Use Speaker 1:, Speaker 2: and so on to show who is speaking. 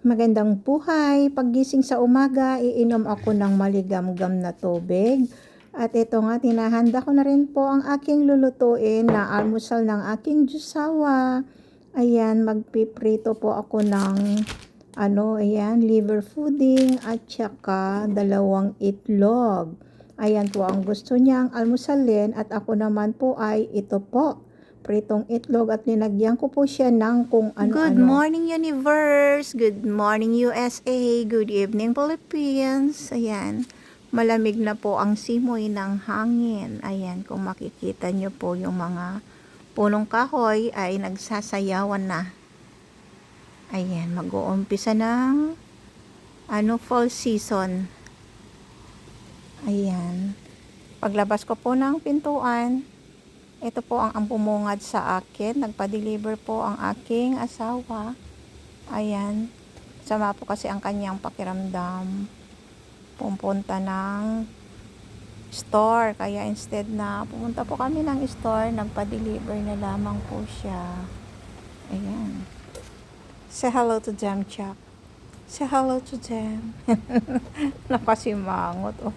Speaker 1: Magandang buhay. Paggising sa umaga, iinom ako ng maligamgam na tubig. At ito nga, tinahanda ko na rin po ang aking lulutuin na almusal ng aking jusawa. Ayan, magpiprito po ako ng liver pudding at saka 2 itlog. Ayan po ang gusto niyang almusalin at ako naman po ay ito po, pritong itlog at linagyan ko po siya ng kung ano-ano.
Speaker 2: Good morning, universe! Good morning, USA! Good evening, Philippines! Ayan, malamig na po ang simoy ng hangin. Ayan, kung makikita nyo po yung mga punong kahoy ay nagsasayawan na. Ayan, mag-uumpisa ng fall season. Ayan, paglabas ko po ng pintuan, ito po ang pumungad sa akin. Nagpa-deliver po ang aking asawa. Ayan. Sama po kasi ang kanyang pakiramdam. Pupunta ng store. Kaya instead na pumunta po kami ng store, nagpa-deliver na lamang po siya. Ayan. Say hello to them, Chuck. Say hello to them. Nakasimangot. Oh.